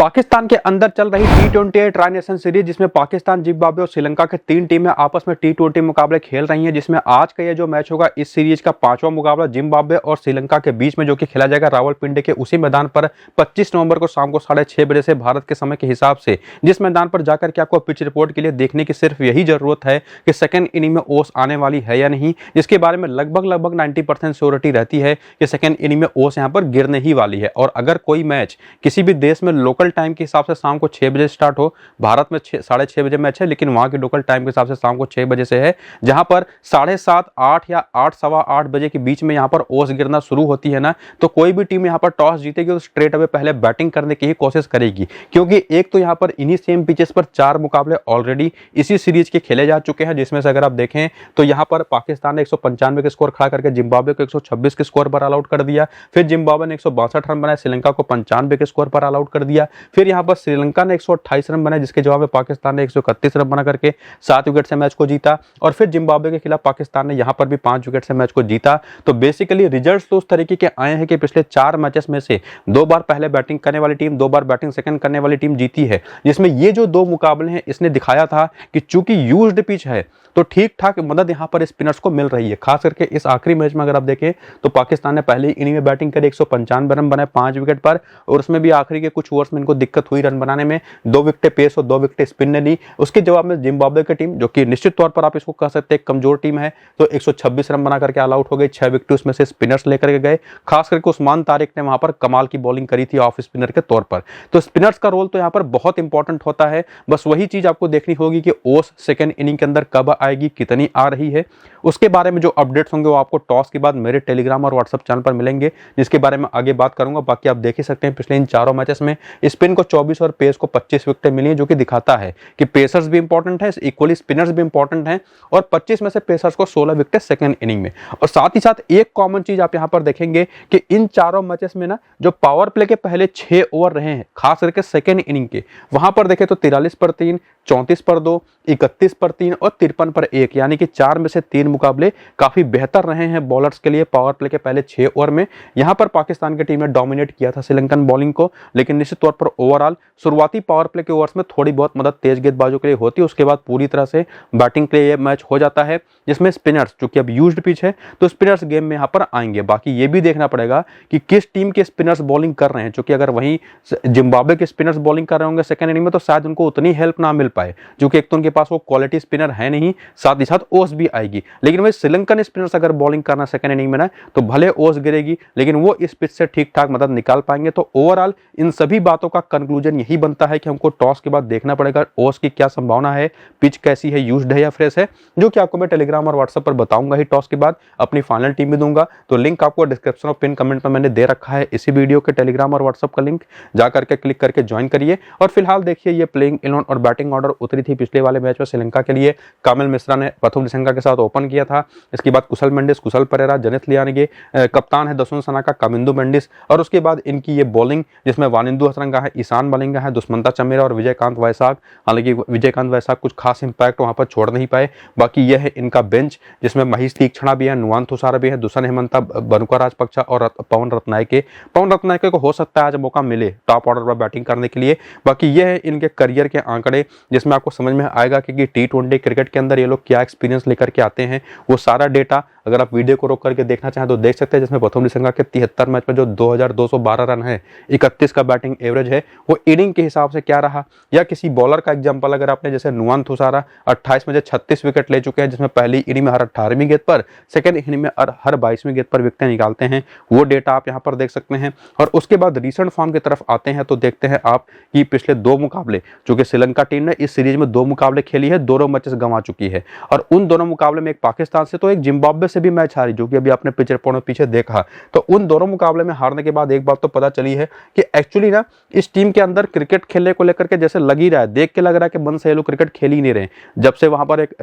पाकिस्तान के अंदर चल रही T20 ट्राई नेशन सीरीज जिसमें पाकिस्तान, जिम्बाब्वे और श्रीलंका के तीन टीमें आपस में T20 मुकाबले खेल रही हैं, जिसमें आज का ये जो मैच होगा इस सीरीज का पांचवा मुकाबला जिम्बाब्वे और श्रीलंका के बीच में जो कि खेला जाएगा रावलपिंडी के उसी मैदान पर 25 नवंबर को शाम को 6:30 बजे से भारत के समय के हिसाब से, जिस मैदान पर जाकर के आपको पिच रिपोर्ट के लिए देखने की सिर्फ यही जरूरत है कि सेकंड इनिंग में ओस आने वाली है या नहीं, जिसके बारे में लगभग 90% श्योरिटी रहती है कि सेकंड इनिंग में ओस यहाँ पर गिरने ही वाली है। और अगर कोई मैच किसी भी देश में लोकल टाइम के हिसाब से शाम को 6 बजे स्टार्ट हो, भारत में 6:30 बजे मैच है, लेकिन वहां के लोकल टाइम के हिसाब से शाम को 6 बजे से है, जहां पर 7:30, 8 या 8, सवा 8 बजे के बीच में यहां पर ओस गिरना शुरू होती है ना, तो कोई भी टीम यहां पर टॉस जीतेगी तो स्ट्रेट अवे पहले बैटिंग करने की ही कोशिश करेगी, क्योंकि एक तो यहां पर इन्हीं सेम पिचेस पर 4 मुकाबले ऑलरेडी इसी सीरीज के खेले जा चुके हैं, जिसमें से अगर आप देखें तो यहां पर पाकिस्तान ने 195 के स्कोर खड़ा करके जिम्बाब्वे को 126 के स्कोर पर ऑल आउट कर दिया, फिर जिम्बाब्वे ने 162 रन बनाए, श्रीलंका को 95 के स्कोर पर ऑल आउट कर दिया, फिर यहां पर श्रीलंका ने 128 रन बनाए, जिसके जवाब में पाकिस्तान ने 131 रन बना करके 7 विकेट से मैच को जीता, और फिर जिम्बाब्वे के खिलाफ पाकिस्तान ने यहां पर भी 5 विकेट से मैच को जीता। तो बेसिकली रिजल्ट्स तो उस तरीके के आए हैं कि पिछले 4 मैचेस में से 2 बार पहले बैटिंग करने वाली टीम, 2 बार बैटिंग सेकंड करने वाली टीम जीती है, जिसमें ये जो 2 मुकाबले हैं इसने दिखाया था कि चूंकि यूज्ड पिच है तो ठीक ठाक मदद यहां पर स्पिनर्स को मिल रही है। खास करके इस आखिरी मैच में अगर आप देखें तो पाकिस्तान ने पहले इनिंग में बैटिंग करी, 195 रन बनाए 5 विकेट पर, और उसमें भी आखिरी के कुछ ओवर्स में इनको दिक्कत हुई रन बनाने में, 2 विकेट पेस और 2 विकेट स्पिन ने ली। उसके जवाब में जिम्बाब्वे की टीम, जो कि निश्चित तौर पर आप इसको कह सकते हैं कमजोर टीम है, तो 126 रन बना करके ऑल आउट हो गई, 6 विकेट उसमें से स्पिनर्स लेकर के गए। खास करके उस्मान तारिक ने वहां पर कमाल की बॉलिंग करी थी ऑफ स्पिनर के तौर पर। तो स्पिनर्स का रोल तो यहाँ पर बहुत इंपॉर्टेंट होता है, बस वही चीज आपको देखनी होगी कि ओस सेकंड इनिंग के अंदर कब आएगी, कितनी आ रही है। उसके बारे में जो अपडेट्स होंगे वो आपको टॉस के बाद मेरे टेलीग्राम और व्हाट्सएप चैनल पर मिलेंगे, जिसके बारे में आगे बात करूंगा। बाकी आप देख ही सकते हैं पिछले इन चारों मैचेस में स्पिन को 24 और पेस को 25 विकेट मिली है, जो कि दिखाता है कि पेसर्स भी इंपॉर्टेंट है, इक्वली स्पिनर्स भी इंपॉर्टेंट हैं, और 25 में से पेसर्स को 16 विकेट सेकंड इनिंग में। और साथ ही साथ एक कॉमन चीज आप यहां पर देखेंगे कि इन चारों मैचेस में ना जो पावर प्ले के पहले 6 ओवर रहे हैं, खास करके सेकंड इनिंग के, वहां पर देखें तो 43 पर 3, 34 पर 2, 31 पर 3 और 53 पर 1, यानी कि 4 में से 3 मुकाबले काफी बेहतर रहे हैं बॉलर्स के लिए पावर प्ले के पहले 6 ओवर में। यहां पर पाकिस्तान की टीम ने डोमिनेट किया था श्रीलंकन बॉलिंग को, लेकिन निश्चित तौर पर ओवरऑल शुरुआती पावर प्ले के ओवर्स में थोड़ी बहुत मदद तेज गेंदबाजों के लिए होती है, उसके बाद पूरी तरह से बैटिंग के लिए यह मैच हो जाता है, जिसमें स्पिनर्स, चूंकि अब यूज्ड पिच है तो स्पिनर्स गेम में यहां पर आएंगे। बाकी ये भी देखना पड़ेगा कि किस टीम के स्पिनर्स बॉलिंग कर रहे हैं, क्योंकि अगर वहीं जिम्बाब्वे के स्पिनर्स बॉलिंग कर रहे होंगे सेकंड इनिंग में तो शायद उनको उतनी हेल्प ना मिल पाए, क्योंकि एक तो उनके पास वो क्वालिटी स्पिनर है नहीं, साथ ही साथ ओस भी आएगी। लेकिन वही श्रीलंकन स्पिनर्स अगर बॉलिंग करना सेकंड इनिंग में ना, तो भले ओस गिरेगी लेकिन वो इस पिच से ठीक ठाक मदद निकाल पाएंगे। तो ओवरऑल इन सभी बातों का कंक्लूजन यही बनता है कि हमको टॉस के बाद देखना पड़ेगा ओस की क्या संभावना है, पिच कैसी है, यूज्ड है या फ्रेश है, जो कि आपको मैं टेलीग्राम और व्हाट्सएप पर बताऊंगा ही। टॉस के बाद अपनी फाइनल टीम भी दूंगा, तो लिंक आपको डिस्क्रिप्शन और पिन कमेंट में मैंने दे रखा है इसी वीडियो के टेलीग्राम और व्हाट्सएप का लिंक, जाकर के क्लिक करके ज्वाइन करिए। और फिलहाल देखिए ये प्लेइंग 11 और बैटिंग ऑर्डर उतरी थी पिछले वाले मैच में श्रीलंका के लिए। कामिल मिश्रा ने प्रथम दिसंगा के साथ ओपन किया था, इसके बाद कुशल मेंडिस, कुशल परेरा, जनित लियानगे, कप्तान है दसुन सनाका, कामिंदु मेंडिस, और उसके बाद इनकी ये बॉलिंग जिसमें वानिंदु हसरंगा है, ईशान मलिंगा है, दुष्मंता चमेरा और विजयकांत वैशाख। हालांकि विजयकांत वैशाख कुछ खास इंपैक्ट वहां पर छोड़ नहीं पाए। बाकी यह है इनका बेंच, जिसमें महेश तीक्षणा भी है, नुवान थुसारा भी है, दुसन हेमंता, बनुका राजपक्षा और पवन रत्नायके को हो सकता है आज मौका मिले टॉप ऑर्डर पर बैटिंग करने के लिए। बाकी यह है इनके करियर के आंकड़े, जिसमें आपको समझ में आएगा कि T20 क्रिकेट के अंदर ये लोग क्या एक्सपीरियंस लेकर के आते हैं। वो सारा डेटा अगर आप वीडियो को रोक करके देखना चाहें तो देख सकते हैं, जिसमें प्रथम दिसंगा के 73 मैच में जो 2212 रन है, 31 का बैटिंग एवरेज है, वो इनिंग के हिसाब से क्या रहा। या किसी बॉलर का एग्जांपल अगर आपने, जैसे नुवान थुसारा 28 में से 36 विकेट ले चुके हैं, जिसमें पहली इनिंग में हर 18वीं गेंद पर, सेकंड इनिंग में हर 22वीं गेंद पर विकेट निकालते हैं, वो डेटा आप यहाँ पर देख सकते हैं। और उसके बाद रीसेंट फॉर्म की तरफ आते हैं तो देखते हैं आप कि पिछले 2 मुकाबले, चूंकि श्रीलंका टीम ने इस सीरीज में 2 मुकाबले खेली है, दोनों मैचेस गंवा चुकी है, और उन दोनों मुकाबले में एक पाकिस्तान से तो एक जिम्बाब्वे से भी मैच हारी, जो कि अभी आपने पिच रिपोर्ट में पीछे देखा। तो उन दोनों मुकाबले में हारने के बाद एक बात तो पता चली है कि एक्चुअली ना इस टीम के अंदर क्रिकेट खेलने को लेकर के जैसे लग ही रहा है, देख के लग रहा है कि मन से ये लोग क्रिकेट खेल ही नहीं रहे, जब से वहां पर एक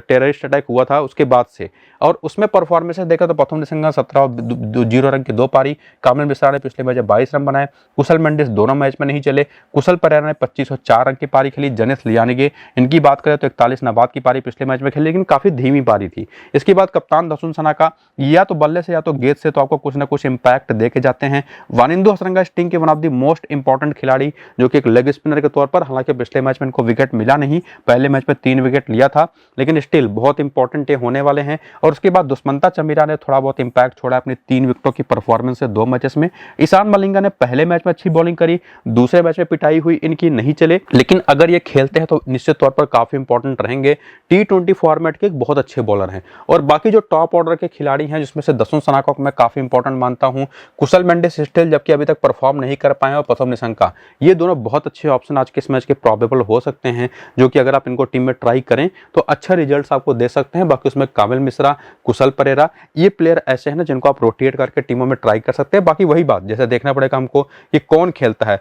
टेररिस्ट अटैक हुआ था उसके बाद से। और उसमें परफॉर्मेंस देखा तो प्रथम निशंका 17 रन की 2 पारी, कामिल मिश्रा ने पिछले मैच 22 रन बनाए, कुशल मेंडिस दोनों मैच में नहीं चले, कुशल परेरा ने 25 और 4 रन की पारी खेली, जनित लियानिगे इनकी बात करें तो 41 नाबाद की पारी पिछले मैच में खेली, लेकिन काफी धीमी पारी थी। इसके बाद कप्तान दसुन सनाका या तो बल्ले से या तो गेंद से तो आपको कुछ ना कुछ इंपैक्ट देके जाते हैं। वानिंदु हसरंगा इस टीम के one of the most important खिलाड़ी जो कि एक लेग स्पिनर के तौर पर, हालांकि पिछले मैच में इनको विकेट मिला नहीं, पहले मैच में 3 विकेट लिया था, लेकिन स्टिल बहुत इंपॉर्टेंट होने वाले हैं। और उसके बाद दुष्मंता चमीरा ने थोड़ा बहुत इंपैक्ट छोड़ा अपनी 3 विकेटों की परफॉर्मेंस से 2 मैचेस में। ईशान मलिंगा ने पहले मैच में अच्छी बॉलिंग करी, दूसरे मैच में पिटाई हुई इनकी नहीं चले, लेकिन अगर ये खेलते हैं तो निश्चित तौर पर काफी इंपॉर्टेंट रहेंगे। T20 फॉर्मेट के एक बहुत अच्छे बॉलर हैं। और बाकी जो टॉप ऑर्डर के खिलाड़ी हैं जिसमें से दसुन सनाका को मैं काफी इंपॉर्टेंट मानता हूं, कुशल मेंडिस स्टिल जबकि अभी तक परफॉर्म नहीं कर पाए, और प्रथम निशंका, ये दोनों बहुत अच्छे ऑप्शन आज के इस मैच के प्रोबेबल हो सकते हैं, जो कि अगर आप इनको टीम में ट्राई करें तो अच्छा रिजल्ट्स आपको दे सकते हैं। बाकी उसमें कामिल मिश्रा, कुशल परेरा, ये प्लेयर ऐसे हैं ना जिनको आप रोटेट करके टीमों में ट्राई कर सकते हैं। बाकी वही बात जैसे देखना पड़ेगा हमको कि कौन खेलता है,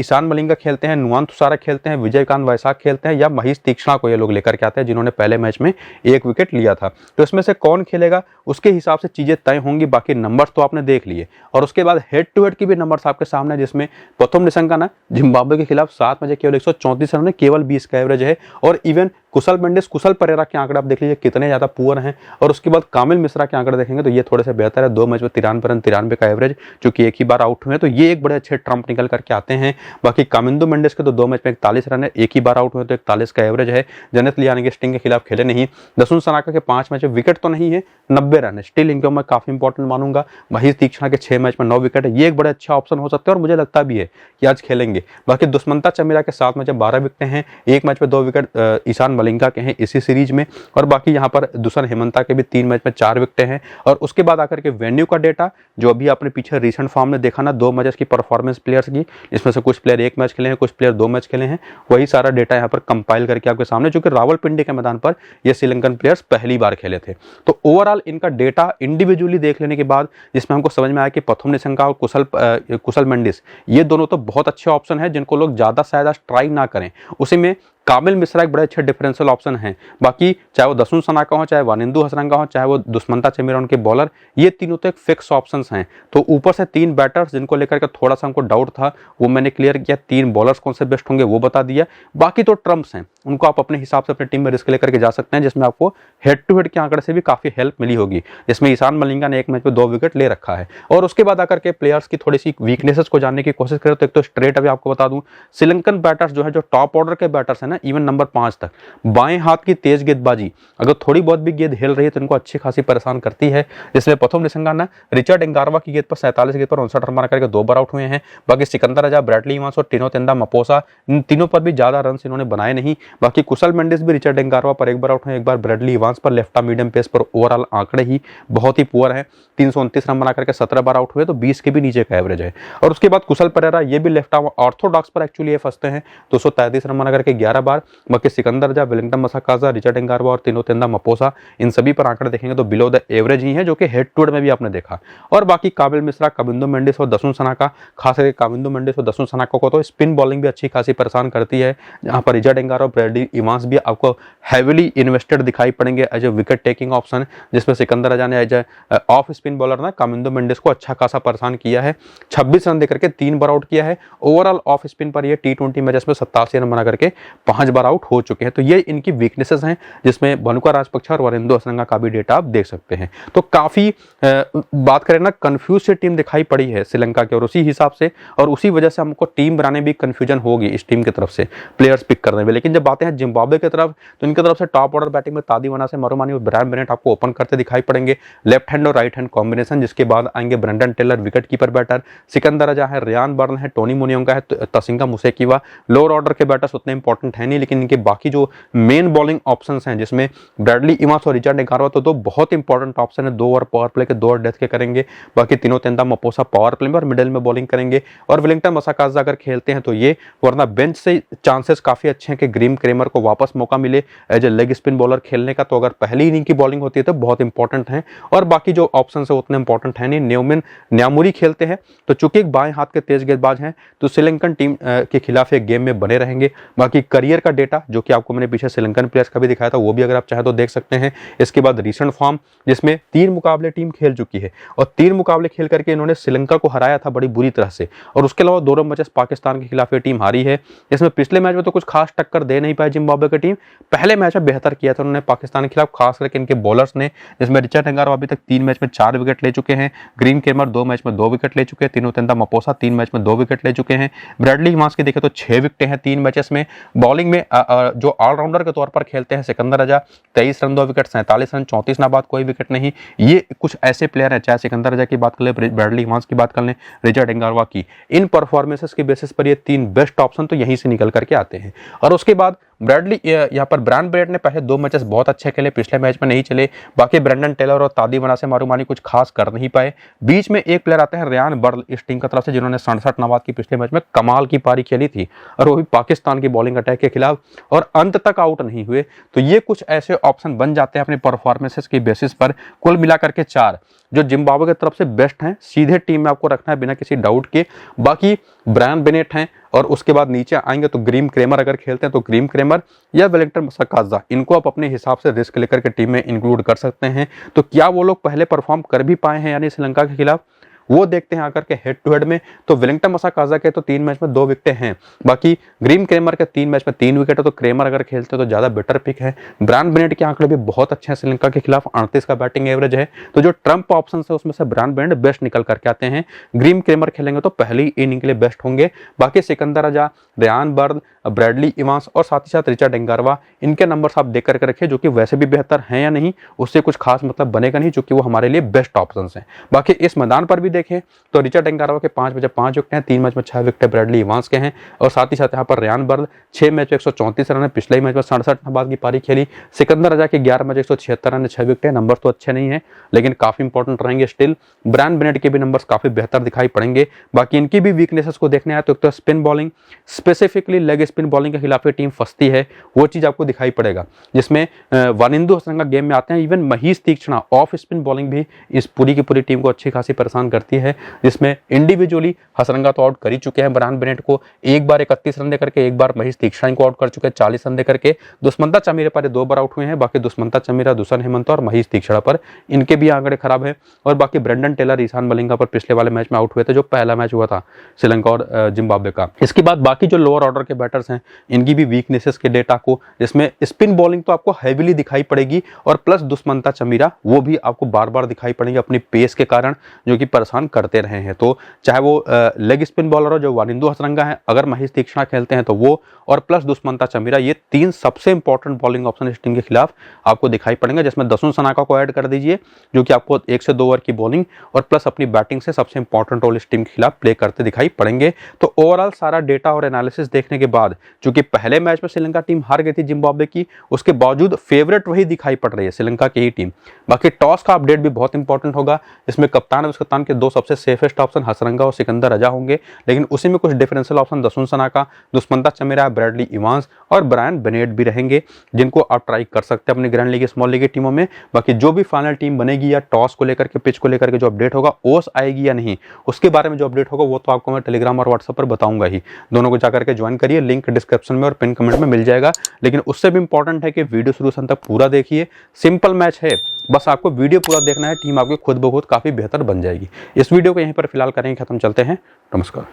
ईशान मलिंगा खेलते हैं, नुआन तुषारा खेलते हैं, विजयकांत वैशाख खेलते हैं, या महेश तीक्ष्णा को ये लोग लेकर के आते हैं जिन्होंने पहले मैच में 1 विकेट लिया था। तो इसमें से कौन खेलेगा उसके हिसाब से चीजें तय होंगी। बाकी नंबर्स तो आपने देख लिए, और उसके बाद हेड टू हेड की भी नंबर्स आपके सामने, जिसमें प्रथम निशंका ना जिम्बाब्वे के खिलाफ 7 मैच केवल 134 रन है, केवल 20 का एवरेज है। और इवन कुशल मेंडिस, कुशल परेरा के आंकड़े आप देख लीजिए कितने ज्यादा पुअर हैं। और उसके बाद कामिल मिश्रा के आंकड़े देखेंगे तो ये थोड़े से बेहतर है, 2 मैच में 93 रन, 93 का एवरेज, चूंकि एक ही बार आउट हुए हैं तो ये एक बड़े अच्छे ट्रम्प निकल करके आते हैं। बाकी कामिंदो मेंडिस के तो 2 मैच में 41 रन है, एक ही बार आउट हुए तो 41 का एवरेज है। जनित लियानिगे स्टिंग के खिलाफ खेले नहीं। दसुन सनाका के 5 मैच में विकेट तो नहीं है, 90 रन है, स्टिल इनको मैं काफी इंपॉर्टेंट मानूंगा। महेश तीक्ष्णा के 6 मैच में 9 विकेट है, ये एक बड़े अच्छा ऑप्शन हो सकते हैं और मुझे लगता भी है कि आज खेलेंगे। बाकी दुष्मंता चमीरा के 7 मैच में 12 विकेट हैं, 1 मैच में 2 विकेट ईशान मलिंगा के हैं इसी सीरीज में। और बाकी यहाँ पर दुष्यंत हेमंता के भी 3 मैच में 4 विकेट हैं। और उसके बाद आकर के वेन्यू का डेटा जो अभी आपने पीछे रिसेंट फॉर्म में देखा ना, 2 मैचेस की परफॉर्मेंस प्लेयर्स की, इसमें से कुछ प्लेयर 1 मैच खेले हैं, कुछ प्लेयर 2 मैच खेले हैं, वही सारा डेटा यहाँ पर कंपाइल करके आपके सामने, जो कि रावलपिंडी के मैदान पर ये श्रीलंकन प्लेयर्स पहली बार खेले थे। तो ओवरऑल इनका डेटा इंडिविजुअली देख लेने के बाद जिसमें हमको समझ में आया कि प्रथम निशंका और कुशल मेंडिस ये दोनों तो बहुत अच्छे ऑप्शन है जिनको लोग ज्यादा शायद ट्राई ना करें। उसी में कामिल मिश्रा एक बड़े अच्छे डिफरेंशियल ऑप्शन हैं। बाकी चाहे वो दसुन सनाका हो, चाहे वानिंदु हसरंगा हो, चाहे वो दुष्मंता चमीरा उनके बॉलर, ये तीनों तो एक फिक्स ऑप्शंस हैं। तो ऊपर से 3 बैटर्स जिनको लेकर के थोड़ा सा हमको डाउट था वो मैंने क्लियर किया, 3 बॉलर्स कौन से बेस्ट होंगे वो बता दिया। बाकी तो ट्रम्प्स हैं, उनको आप अपने हिसाब से अपनी टीम में रिस्क लेकर के जा सकते हैं, जिसमें आपको हेड टू हेड के आंकड़े से भी काफी हेल्प मिली होगी, जिसमें ईशान मलिंगा ने 1 मैच में 2 विकेट ले रखा है। और उसके बाद आकर के प्लेयर्स की थोड़ी सी वीकनेसेस को जानने की कोशिश करें तो एक तो स्ट्रेट अभी आपको बता दूं, श्रीलंकन बैटर्स जो है, जो टॉप ऑर्डर के बैटर्स है ना, इवन नंबर 5 तक, बाएं हाथ की तेज गेंदबाजी अगर थोड़ी बहुत भी गेंद हिल रही है तो इनको अच्छी खासी परेशान करती है। जिसमें प्रथम निशंका ना रिचर्ड एंगारवा की गेंद पर 47 गेंद पर 59 रन बना करके 2 बार आउट हुए हैं। बाकी सिकंदर राजा, ब्रैडली इवांस और टिनो तेंदा मपोसा, इन तीनों पर भी ज्यादा रन इन्होंने बनाए नहीं। बाकी कुशल मेंडिस भी रिचर्ड एंगारवा पर 1 बार आउट हुए, 1 बार ब्रैडली इवांस पर, लेफ्ट आर्म मीडियम पेस पर ओवरऑल आंकड़े ही बहुत ही पुअर है, 329 रन बना करके 17 बार आउट हुए, तो 20 के भी नीचे का एवरेज है। और उसके बाद कुशल परेरा ये भी लेफ्ट आर्म ऑर्थोडॉक्स पर एक्चुअली ये फंसते हैं, 233 रन बना करके 11 बार। बाकी सिकंदर राजा, वेलिंगटन मसाकाजा, रिचर्ड एंगारवा और टिनो तेंदा मपोसा, इन सभी पर आंकड़े देखेंगे तो बिलो द एवरेज ही है, जो कि हेड टू हेड में भी आपने देखा। और बाकी कामिल मिश्रा, कामिंदो मेंडिस और दसुन सनाका, खास करके कामिंदो मेंडिस और दसुन सनाका को तो स्पिन बॉलिंग भी अच्छी खासी परेशान करती है, जहां पर रिचर्ड एंगारवा और ब्रैडली इवांस भी आपको हैविली इन्वेस्टेड दिखाई पड़ेंगे as a wicket taking option, जिसमें सिकंदर राजा ने as a off spin bowler ना कामिंदो मेंडिस को अच्छा खासा परेशान किया है, 26 रन देकर के 3 बार आउट किया है। ओवरऑल ऑफ स्पिन पर ये T20 मैचेस में 87 रन बना करके 5 बार आउट हो चुके हैं। तो ये इनकी वीकनेसेस हैं, जिसमें भनुका राजपक्षा और वानिंदु हसरंगा का भी डेटा आप देख सकते हैं। तो काफी बात करें ना, कंफ्यूज से टीम दिखाई पड़ी है श्रीलंका के, और उसी हिसाब से और उसी वजह से हमको टीम बनाने भी कंफ्यूजन होगी इस टीम की तरफ से प्लेयर्स पिक करने में। लेकिन जब बातें हैं जिम्बाब्वे की तरफ, तो इनकी तरफ से टॉप ऑर्डर बैटिंग में तादिवाना से मरुमानी और ब्रायन बेनेट आपको ओपन करते दिखाई पड़ेंगे, लेफ्ट हैंड और राइट हैंड कॉम्बिनेशन। जिसके बाद आएंगे Brendan Taylor wicket keeper batter, Sikandar Raza है, रियान बर्न है, टोनी मुनियोंका है, तसिंका मुसेकीवा। लोअर ऑर्डर के बैटर्स उतने इंपॉर्टेंट है नहीं, लेकिन इनके बाकी जो मेन बॉलिंग ऑप्शंस हैं, जिसमें ब्रैडली इवांस और रिचर्ड एंगारवा तो 2 बहुत इंपॉर्टेंट ऑप्शन है, 2 ओवर पावर प्ले के, 2 ओवर डेथ के करेंगे। बाकी टिनो तेंदा मपोसा पावर प्ले में और मिडिल में बॉलिंग करेंगे। और वेलिंगटन मसाकाजा अगर खेलते हैं तो ये, वरना बेंच से चांसेस काफी अच्छे हैं कि ग्रीम क्रेमर को वापस मौका मिले as a leg spin bowler खेलने का, तो अगर पहली इनिंग की बॉलिंग होती है तो बहुत इंपॉर्टेंट है। और बाकी जो ऑप्शन है उतने इंपॉर्टेंट है नहीं। न्यूमिन न्यामुरी खेलते हैं तो चूंकि एक बाएं हाथ के तेज गेंदबाज हैं, तो श्रीलंकन टीम के खिलाफ एक गेम में बने रहेंगे। बाकी करियर ईयर का डेटा जो कि आपको मैंने पीछे श्रीलंकन प्लेयर्स का भी दिखाया था, वो भी अगर आप चाहें तो देख सकते हैं। इसके बाद रीसेंट फॉर्म जिसमें 3 मुकाबले टीम खेल चुकी है और 3 मुकाबले खेल करके इन्होंने श्रीलंका को हराया था बड़ी बुरी तरह से, और उसके अलावा दोनों मैचेस पाकिस्तान के खिलाफ ये टीम हारी है। इसमें पिछले मैच में तो कुछ खास टक्कर दे नहीं पाई जिम्बाब्वे की टीम, पहले मैच में बेहतर किया था उन्होंने पाकिस्तान के खिलाफ, खास करके इनके बॉलर्स ने, जिसमें रिचर्ड एंगारवा अभी तक 3 मैच में 4 विकेट ले चुके हैं, ग्रीम क्रेमर 2 मैच में 2 विकेट ले चुके हैं, तिनोतेंदा मपोसा 3 मैच में 2 विकेट ले चुके हैं, ब्रैडली हिमांस की देखें तो 6 विकेटें हैं 3 मैचेस में। बॉलिंग में जो ऑलराउंडर के तौर पर खेलते हैं सिकंदर रजा 23 रन 2 विकेट, 47 रन 34 नाबाद, कोई विकेट नहीं। ये कुछ ऐसे प्लेयर हैं, चाहे सिकंदर रजा की बात कर ले, ब्रैडली हिमांस की बात कर लें, रिचर्ड एंगारवा की, इन परफॉर्मेंसेस के बेसिस पर ये 3 बेस्ट ऑप्शन तो यहीं से निकल करके आते हैं। और उसके बाद ब्रैडली यहाँ पर ब्रायन बेनेट ने पहले 2 मैचेस बहुत अच्छे खेले, पिछले मैच में नहीं चले। बाकी ब्रेंडन टेलर और तादी वनासे मारूमानी कुछ खास कर नहीं पाए। बीच में एक प्लेयर आते हैं रियान बर्ल इस टीम की तरफ से, जिन्होंने 67 नाबाद की पिछले मैच में कमाल की पारी खेली थी, और वो भी पाकिस्तान की बॉलिंग अटैक के खिलाफ, और अंत तक आउट नहीं हुए। तो ये कुछ ऐसे ऑप्शन बन जाते हैं अपने परफॉर्मेंसेस के बेसिस पर। कुल मिलाकर के 4 जो जिम्बाब्वे की तरफ से बेस्ट हैं, सीधे टीम में आपको रखना है बिना किसी डाउट के। बाकी ब्रायन बेनेट हैं, और उसके बाद नीचे आएंगे तो ग्रीम क्रेमर अगर खेलते हैं तो ग्रीम क्रेमर या वेलिंगटन मसाकाजा, इनको आप अपने हिसाब से रिस्क लेकर के टीम में इंक्लूड कर सकते हैं। तो क्या वो लोग पहले परफॉर्म कर भी पाए हैं यानी श्रीलंका के खिलाफ, वो देखते हैं आकर के हेड टू हेड में। तो वेलिंगटन मसाकाजा के तो 3 मैच में 2 विकेटें हैं, बाकी ग्रीम क्रेमर के 3 मैच में 3 विकेट है, तो क्रेमर अगर खेलते तो ज्यादा बेटर पिक है। ब्रायन बेनेट के आंकड़े भी बहुत अच्छे हैं श्रीलंका के खिलाफ, 38 का बैटिंग एवरेज है। तो जो ट्रम्प ऑप्शन है उसमें से ब्रायन बेनेट बेस्ट निकल करके आते हैं। ग्रीम क्रेमर खेलेंगे तो पहली इनिंग के लिए बेस्ट होंगे। बाकी सिकंदर रजा, रियान बर्ल, ब्रैडली इवांस और साथ ही साथ रिचर्ड एंगारवा, इनके नंबर्स आप देख करके रखिए, जो कि वैसे भी बेहतर हैं या नहीं उससे कुछ खास मतलब बनेगा नहीं, जो कि वो हमारे लिए बेस्ट ऑप्शन हैं। बाकी इस मैदान पर भी देखें तो रिचर्ड एंगारवा के 5 मैच 5 विकेट हैं, 3 मैच में 6 विकेट ब्रैडली इवांस के हैं, और साथ ही साथ यहाँ पर रियान बर्ल 6 मैच में 134 रन है, पिछले ही मैच में 67 नाबाद की पारी खेली। सिकंदर रजा के 11 मैच 176 रन, 6 विकेट, नंबर तो अच्छे नहीं है लेकिन काफी इंपॉर्टेंट रहेंगे स्टिल। ब्रायन बेनेट के भी नंबर्स काफी बेहतर दिखाई पड़ेंगे। बाकी इनकी भी वीकनेसेस को देखने आए तो spin bowling, specifically leg spin bowling के खिलाफ टीम फंसती है, वो चीज आपको दिखाई पड़ेगा, जिसमें वानिंदु हसरंगा गेम में आते हैं। इवन महीश तीक्ष्णा ऑफ स्पिन बॉलिंग भी इस पूरी की पूरी टीम को अच्छी खासी परेशान करती है, जिसमें इंडिविजुअली हसरंगा तो आउट कर ही चुके हैं ब्रायन बेनेट को, एक बार 31 रन देकर के, एक बार महीश तीक्ष्णा को आउट कर चुके हैं 40 रन देकर के। दुष्मंता चमीरा पर 2 बार आउट हुए हैं, बाकी दुष्मंता चमीरा, दुष्यंत हेमंत और महीश तीक्ष्णा पर इनके भी आंकड़े खराब है। और बाकी ब्रेंडन टेलर, ईशान मलिंगा पर पिछले वाले मैच में आउट हुए थे, जो पहला मैच हुआ था श्रीलंका और जिम्बाब्वे का। इसके बाद बाकी जो लोअर ऑर्डर के बैटर्स हैं इनकी भी वीकनेसेस के डेटा को, जिसमें स्पिन बॉलिंग तो आपको हैवीली दिखाई पड़ेगी, और प्लस दुष्मंता चमीरा वो भी आपको बार बार दिखाई पड़ेगी अपनी पेस के कारण, जो कि परेशान करते रहे हैं। तो चाहे वो लेग स्पिन बॉलर हो जो वानिंदु हसरंगा है, अगर महीश तीक्ष्णा खेलते हैं तो वो, और प्लस दुष्मंता चमीरा, ये 3 सबसे इंपॉर्टेंट बॉलिंग ऑप्शन इस टीम के खिलाफ आपको दिखाई पड़ेंगे। जिसमें दसुन सनाका को ऐड कर दीजिए, जो कि आपको 1 से 2 ओवर की बॉलिंग और प्लस अपनी बैटिंग से सबसे इंपॉर्टेंट रोल इस टीम के खिलाफ प्ले करते दिखाई पड़ेंगे। तो ओवरऑल सारा डेटा और एनालिसिस देखने के बाद, चूंकि पहले मैच में श्रीलंका टीम हार गई थी जिम्बाब्वे की, उसके बावजूद फेवरेट वही दिखाई पड़ रही है श्रीलंका की ही टीम। बाकी टॉस का अपडेट भी बहुत इंपॉर्टेंट होगा, इसमें कप्तान और कप्तान के 2 सबसे सेफेस्ट ऑप्शन हसरंगा और सिकंदर रजा होंगे, लेकिन उसी में कुछ differential option Dasun सनाका, Dushmantha Chameera, Bradley Evans और ब्रायन बेनेट भी रहेंगे, जिनको आप ट्राई कर सकते हैं अपनी ग्रैंड लीग स्मॉल लीग की टीमों में। बाकी जो भी फाइनल टीम बनेगी या टॉस को लेकर के, पिच को लेकर के जो अपडेट होगा, ओस आएगी या नहीं, उसके बारे में जो अपडेट होगा वो तो आपको मैं टेलीग्राम और व्हाट्सएप पर बताऊंगा ही। दोनों को जाकर के ज्वाइन करिए, लिंक डिस्क्रिप्शन में और पिन कमेंट में मिल जाएगा। लेकिन उससे भी इंपॉर्टेंट है कि वीडियो शुरू से अंत तक पूरा देखिए, सिंपल मैच है, बस आपको वीडियो पूरा देखना है, टीम आपकी खुद ब खुद काफी बेहतर बन जाएगी। इस वीडियो को यहीं पर फिलहाल करेंगे खत्म, चलते हैं, नमस्कार।